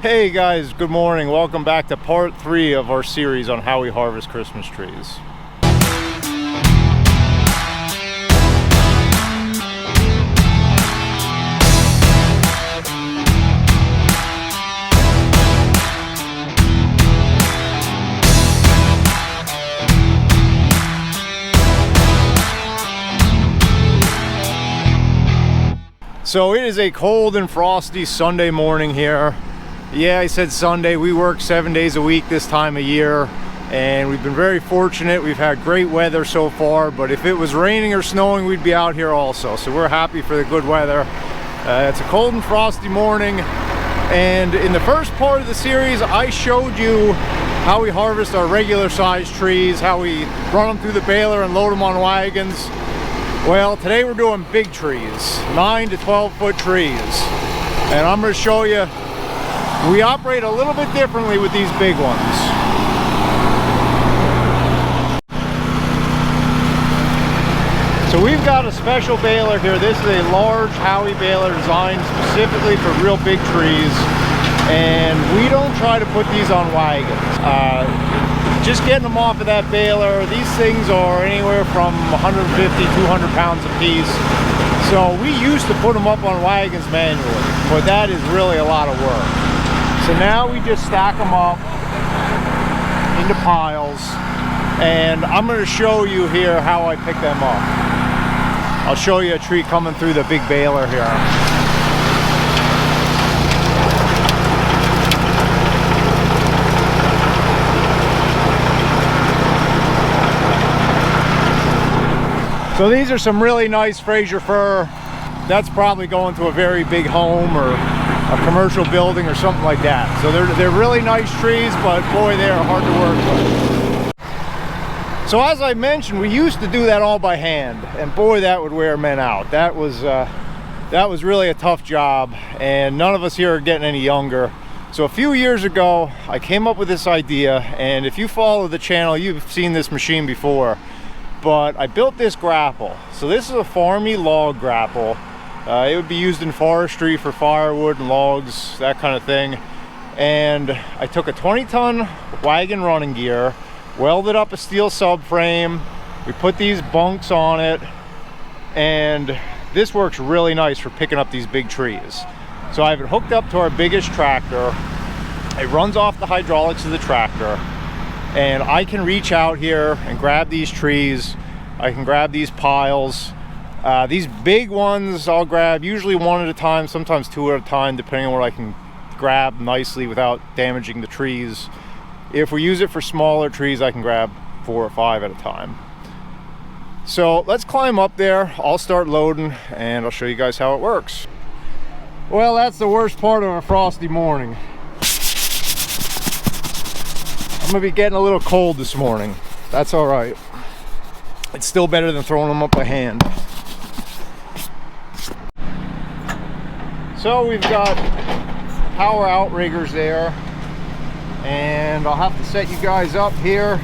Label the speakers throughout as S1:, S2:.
S1: Hey guys, good morning. Welcome back to part 3 of our series on how we harvest Christmas trees. So it is a cold and frosty Sunday morning here. Yeah, I said Sunday. We work 7 days a week this time of year, and we've been very fortunate. We've had great weather so far, but if it was raining or snowing, we'd be out here also. So we're happy for the good weather. It's a cold and frosty morning, and in the first part of the series, I showed you how we harvest our regular size trees, how we run them through the baler and load them on wagons. Well, today we're doing big trees, 9 to 12 foot trees, and I'm going to show you we operate a little bit differently with these big ones. So we've got a special baler here. This is a large Howie baler designed specifically for real big trees, and we don't try to put these on wagons. Just getting them off of that baler, these things are anywhere from 150, 200 pounds a piece. So we used to put them up on wagons manually, but that is really a lot of work. So now we just stack them up into piles, and I'm going to show you here how I pick them up. I'll show you a tree coming through the big baler here. So these are some really nice Fraser fir. That's probably going to a very big home or a commercial building or something like that. So they're really nice trees, but boy, they are hard to work with. So as I mentioned, we used to do that all by hand, and boy, that would wear men out. That was really a tough job, and none of us here are getting any younger. So a few years ago, I came up with this idea, and if you follow the channel, you've seen this machine before, but I built this grapple. So this is a farmy log grapple. It would be used in forestry for firewood and logs, that kind of thing. And I took a 20-ton wagon running gear, welded up a steel subframe, we put these bunks on it, and this works really nice for picking up these big trees. So I have it hooked up to our biggest tractor. It runs off the hydraulics of the tractor, and I can reach out here and grab these trees. I can grab these piles. These big ones I'll grab usually one at a time, sometimes two at a time, depending on what I can grab nicely without damaging the trees. If we use it for smaller trees, I can grab 4 or 5 at a time. So let's climb up there. I'll start loading and I'll show you guys how it works. Well, that's the worst part of a frosty morning. I'm gonna be getting a little cold this morning. That's all right. It's still better than throwing them up by hand. So we've got power outriggers there, and I'll have to set you guys up here.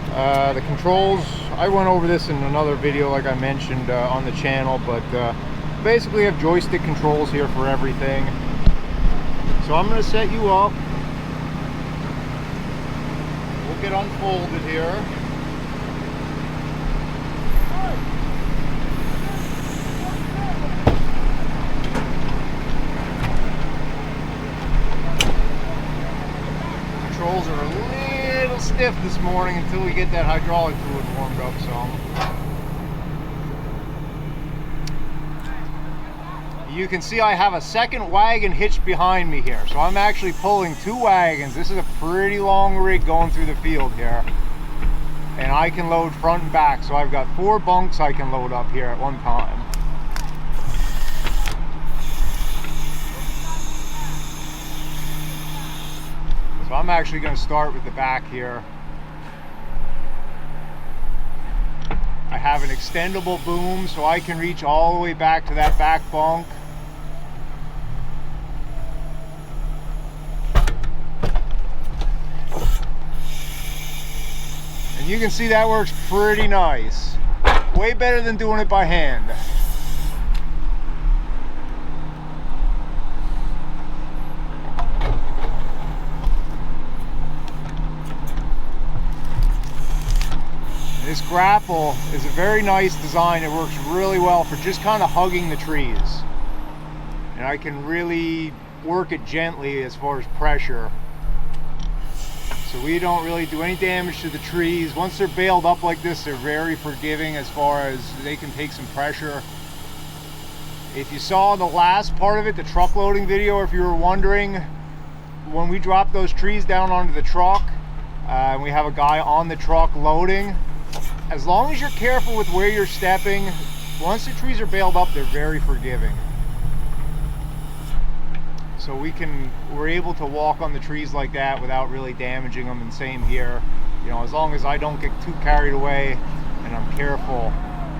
S1: The controls, I went over this in another video like I mentioned on the channel, but basically have joystick controls here for everything. So I'm going to set you up. We'll get unfolded here. Controls are a little stiff this morning until we get that hydraulic fluid warmed up some. You can see I have a second wagon hitched behind me here, so I'm actually pulling 2 wagons. This is a pretty long rig going through the field here, and I can load front and back, so I've got 4 bunks I can load up here at one time. So I'm actually going to start with the back here. I have an extendable boom so I can reach all the way back to that back bunk. And you can see that works pretty nice. Way better than doing it by hand. this Grapple is a very nice design. It works really well for just kind of hugging the trees. And I can really work it gently as far as pressure. So we don't really do any damage to the trees. Once they're baled up like this, they're very forgiving as far as they can take some pressure. If you saw the last part of it, the truck loading video, if you were wondering, when we drop those trees down onto the truck, and we have a guy on the truck loading, as long as you're careful with where you're stepping, once the trees are baled up, they're very forgiving. So we're able to walk on the trees like that without really damaging them, and same here. You know, as long as I don't get too carried away and I'm careful,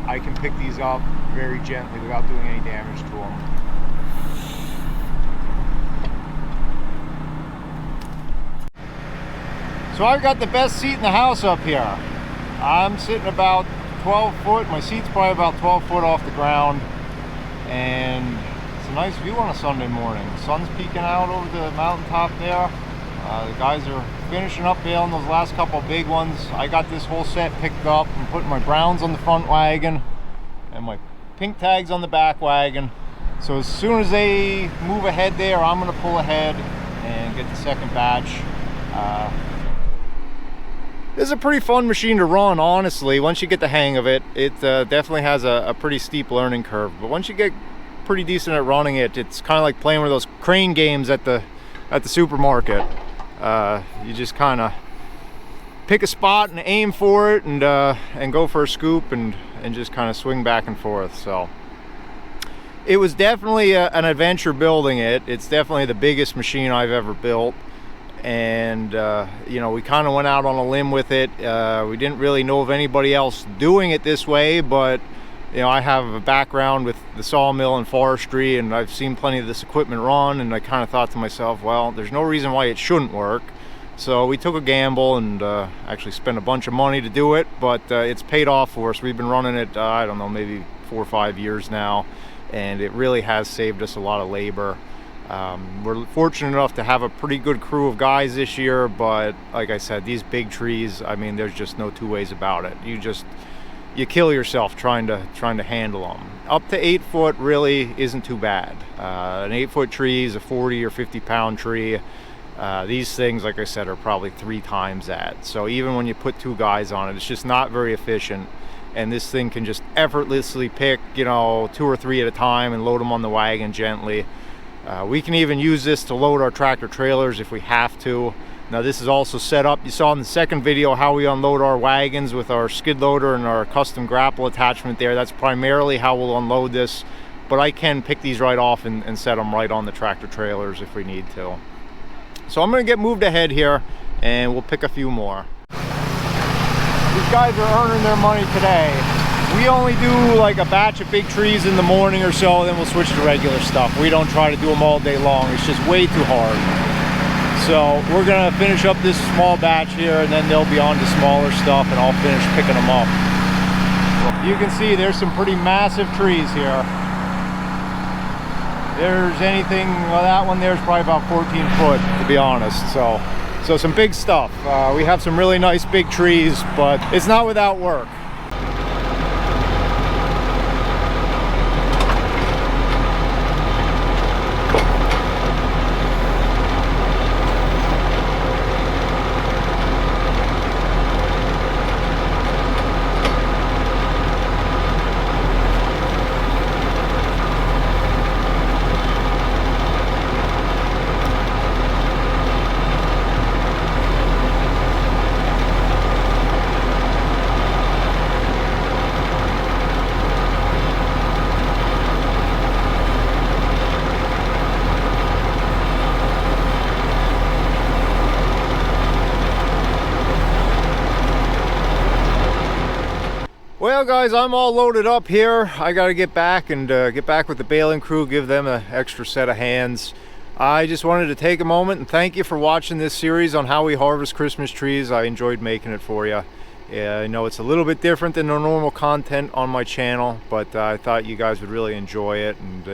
S1: I can pick these up very gently without doing any damage to them. So I've got the best seat in the house up here. I'm sitting about 12 foot, my seat's probably about 12 foot off the ground, and it's a nice view on a Sunday morning. The sun's peeking out over the mountaintop there. The guys are finishing up baling those last couple of big ones. I got this whole set picked up. I'm putting my browns on the front wagon and my pink tags on the back wagon. So as soon as they move ahead there, I'm going to pull ahead and get the second batch. This is a pretty fun machine to run, honestly. Once you get the hang of it, it definitely has a pretty steep learning curve. But once you get pretty decent at running it, it's kind of like playing one of those crane games at the supermarket. You just kind of pick a spot and aim for it, and go for a scoop, and just kind of swing back and forth. So it was definitely an adventure building it. It's definitely the biggest machine I've ever built. And you know, we kind of went out on a limb with it. We didn't really know of anybody else doing it this way, but you know, I have a background with the sawmill and forestry, and I've seen plenty of this equipment run, and I kind of thought to myself, well, there's no reason why it shouldn't work. So we took a gamble and actually spent a bunch of money to do it, but it's paid off for us. We've been running it, I don't know, maybe 4 or 5 years now, and it really has saved us a lot of labor. We're fortunate enough to have a pretty good crew of guys this year, but like I said, these big trees, I mean, there's just no two ways about it. You kill yourself trying to handle them. Up to 8 foot really isn't too bad. An 8 foot tree is a 40 or 50 pound tree. These things, like I said, are probably 3 times that. So even when you put 2 guys on it, it's just not very efficient. And this thing can just effortlessly pick, you know, 2 or 3 at a time and load them on the wagon gently. We can even use this to load our tractor trailers if we have to. Now this is also set up, you saw in the second video how we unload our wagons with our skid loader and our custom Grapple attachment there. That's primarily how we'll unload this, but I can pick these right off and set them right on the tractor trailers if we need to. So I'm going to get moved ahead here, and we'll pick a few more. These guys are earning their money today. We only do like a batch of big trees in the morning or so, then we'll switch to regular stuff. We don't try to do them all day long. It's just way too hard. So we're gonna finish up this small batch here, and then they'll be on to smaller stuff, and I'll finish picking them up. You can see there's some pretty massive trees here. There's anything, well, that one there's probably about 14 foot, to be honest. So some big stuff. We have some really nice big trees, but it's not without work. Well guys, I'm all loaded up here. I got to get back and get back with the baling crew, give them an extra set of hands. I just wanted to take a moment and thank you for watching this series on how we harvest Christmas trees. I enjoyed making it for you. Yeah, I know it's a little bit different than the normal content on my channel, but I thought you guys would really enjoy it. And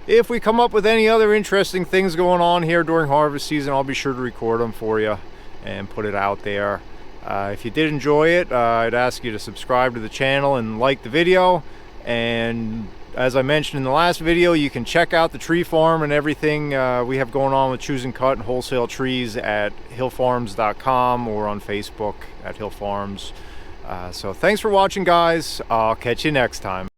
S1: if we come up with any other interesting things going on here during harvest season, I'll be sure to record them for you and put it out there. If you did enjoy it, I'd ask you to subscribe to the channel and like the video. And as I mentioned in the last video, you can check out the tree farm and everything we have going on with choose and cut and wholesale trees at hillfarms.com or on Facebook at Hill Farms. So thanks for watching, guys. I'll catch you next time.